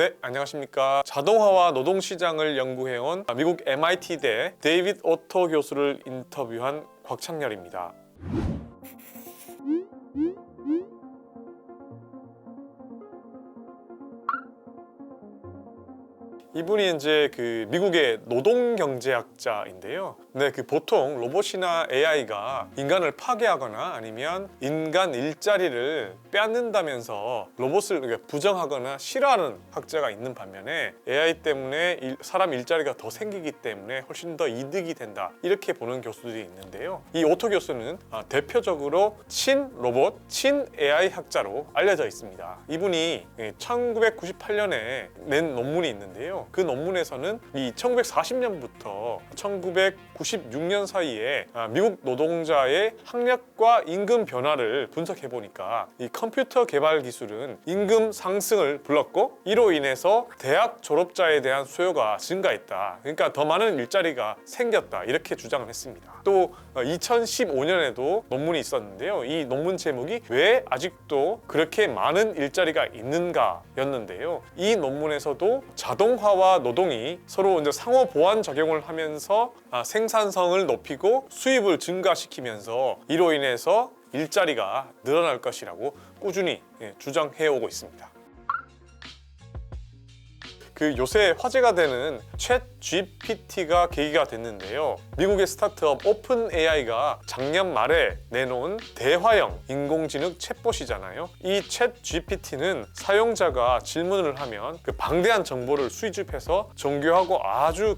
네, 안녕하십니까. 자동화와 노동시장을 연구해온 미국 MIT대 데이빗 오토 교수를 인터뷰한 곽창렬입니다. 이분이 이제 미국의 노동경제학자인데요. 네, 보통 로봇이나 AI가 인간을 파괴하거나 아니면 인간 일자리를 빼앗는다면서 로봇을 부정하거나 싫어하는 학자가 있는 반면에 AI 때문에 사람 일자리가 더 생기기 때문에 훨씬 더 이득이 된다, 이렇게 보는 교수들이 있는데요. 이 오토 교수는 대표적으로 친로봇, 친-AI 학자로 알려져 있습니다. 이분이 1998년에 낸 논문이 있는데요. 그 논문에서는 이 1940년부터 1996년 사이에 미국 노동자의 학력과 임금 변화를 분석해 보니까 이 컴퓨터 개발 기술은 임금 상승을 불렀고, 이로 인해서 대학 졸업자에 대한 수요가 증가했다. 그러니까 더 많은 일자리가 생겼다, 이렇게 주장을 했습니다. 또 2015년에도 논문이 있었는데요. 이 논문 제목이 왜 아직도 그렇게 많은 일자리가 있는가 였는데요. 이 논문에서도 자동화와 노동이 서로 이제 상호 보완 작용을 하면서 생산성을 높이고 수입을 증가시키면서 이로 인해서 일자리가 늘어날 것이라고 꾸준히 주장해 오고 있습니다. 요새 화제가 되는 챗 GPT가 계기가 됐는데요. 미국의 스타트업 오픈 AI가 작년 말에 내놓은 대화형 인공지능 챗봇이잖아요. 이 챗 GPT는 사용자가 질문을 하면 방대한 정보를 수집해서 정교하고 아주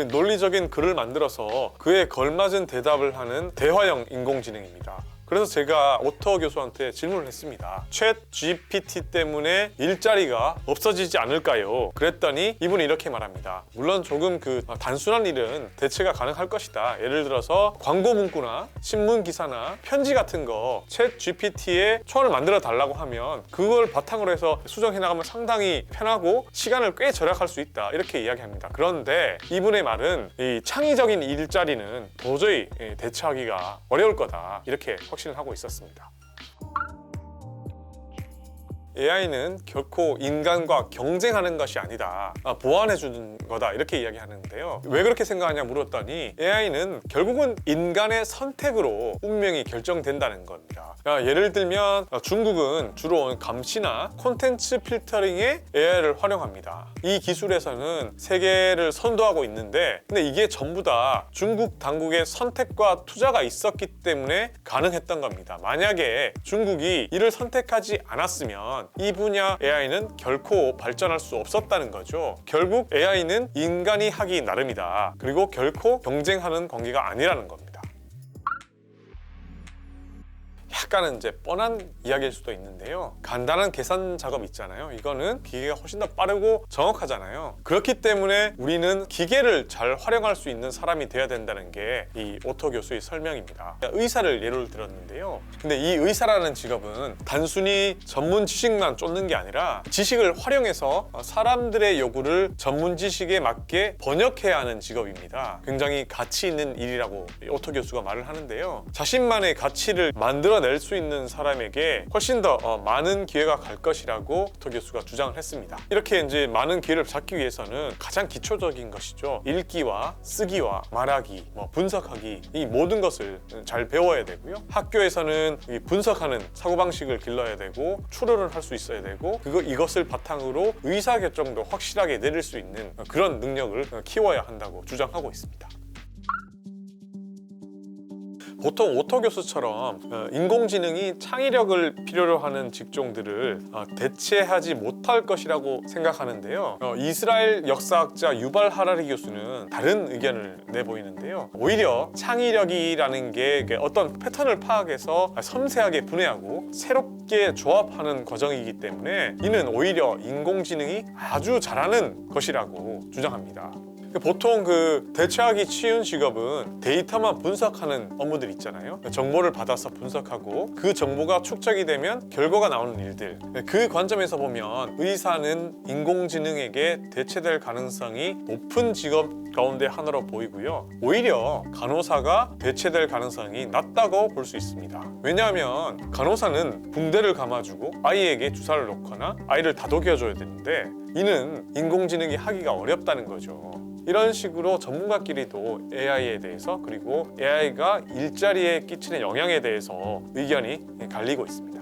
논리적인 글을 만들어서 그에 걸맞은 대답을 하는 대화형 인공지능입니다. 그래서 제가 오토 교수한테 질문을 했습니다. 챗 GPT 때문에 일자리가 없어지지 않을까요? 그랬더니 이분이 이렇게 말합니다. 물론 조금 단순한 일은 대체가 가능할 것이다. 예를 들어서 광고 문구나 신문 기사나 편지 같은 거 챗 GPT에 초안을 만들어 달라고 하면 그걸 바탕으로 해서 수정해 나가면 상당히 편하고 시간을 꽤 절약할 수 있다, 이렇게 이야기합니다. 그런데 이분의 말은 이 창의적인 일자리는 도저히 대체하기가 어려울 거다, 이렇게 확신을 하고 있었습니다. AI는 결코 인간과 경쟁하는 것이 아니다, 보완해주는 거다, 이렇게 이야기하는데요. 왜 그렇게 생각하냐 물었더니 AI는 결국은 인간의 선택으로 운명이 결정된다는 겁니다. 예를 들면 중국은 주로 감시나 콘텐츠 필터링에 AI를 활용합니다. 이 기술에서는 세계를 선도하고 있는데, 근데 이게 전부 다 중국 당국의 선택과 투자가 있었기 때문에 가능했던 겁니다. 만약에 중국이 이를 선택하지 않았으면 이 분야 AI는 결코 발전할 수 없었다는 거죠. 결국 AI는 인간이 하기 나름이다. 그리고 결코 경쟁하는 관계가 아니라는 겁니다. 약간은 이제 뻔한 이야기일 수도 있는데요. 간단한 계산 작업 있잖아요. 이거는 기계가 훨씬 더 빠르고 정확하잖아요. 그렇기 때문에 우리는 기계를 잘 활용할 수 있는 사람이 돼야 된다는 게 이 오토 교수의 설명입니다. 의사를 예를 들었는데요. 근데 이 의사라는 직업은 단순히 전문 지식만 쫓는 게 아니라 지식을 활용해서 사람들의 요구를 전문 지식에 맞게 번역해야 하는 직업입니다. 굉장히 가치 있는 일이라고 오토 교수가 말을 하는데요. 자신만의 가치를 만들어낼 수 있는 사람에게 훨씬 더 많은 기회가 갈 것이라고 오토 교수가 주장을 했습니다. 이렇게 이제 많은 기회를 잡기 위해서는 가장 기초적인 것이죠. 읽기와 쓰기와 말하기, 분석하기, 이 모든 것을 잘 배워야 되고요. 학교에서는 이 분석하는 사고방식을 길러야 되고 추론을 할 수 있어야 되고 이것을 바탕으로 의사결정도 확실하게 내릴 수 있는 그런 능력을 키워야 한다고 주장하고 있습니다. 보통 오토 교수처럼 인공지능이 창의력을 필요로 하는 직종들을 대체하지 못할 것이라고 생각하는데요. 이스라엘 역사학자 유발 하라리 교수는 다른 의견을 내보이는데요. 오히려 창의력이라는 게 어떤 패턴을 파악해서 섬세하게 분해하고 새롭게 조합하는 과정이기 때문에 이는 오히려 인공지능이 아주 잘하는 것이라고 주장합니다. 보통 대체하기 쉬운 직업은 데이터만 분석하는 업무들 있잖아요. 정보를 받아서 분석하고 그 정보가 축적이 되면 결과가 나오는 일들, 그 관점에서 보면 의사는 인공지능에게 대체될 가능성이 높은 직업 가운데 하나로 보이고요. 오히려 간호사가 대체될 가능성이 낮다고 볼 수 있습니다. 왜냐하면 간호사는 붕대를 감아주고 아이에게 주사를 놓거나 아이를 다독여줘야 되는데 이는 인공지능이 하기가 어렵다는 거죠. 이런 식으로 전문가끼리도 AI에 대해서 그리고 AI가 일자리에 끼치는 영향에 대해서 의견이 갈리고 있습니다.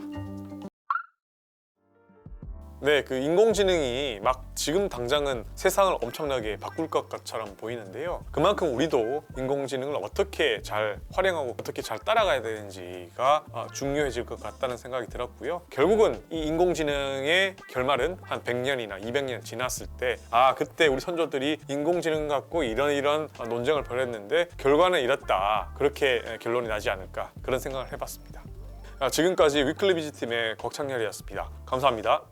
네, 그 인공지능이 막 지금 당장은 세상을 엄청나게 바꿀 것처럼 보이는데요. 그만큼 우리도 인공지능을 어떻게 잘 활용하고 어떻게 잘 따라가야 되는지가 중요해질 것 같다는 생각이 들었고요. 결국은 이 인공지능의 결말은 한 100년이나 200년 지났을 때 그때 우리 선조들이 인공지능 갖고 이런 논쟁을 벌였는데 결과는 이렇다. 그렇게 결론이 나지 않을까 그런 생각을 해봤습니다. 지금까지 위클리 비즈팀의 곽창렬이었습니다. 감사합니다.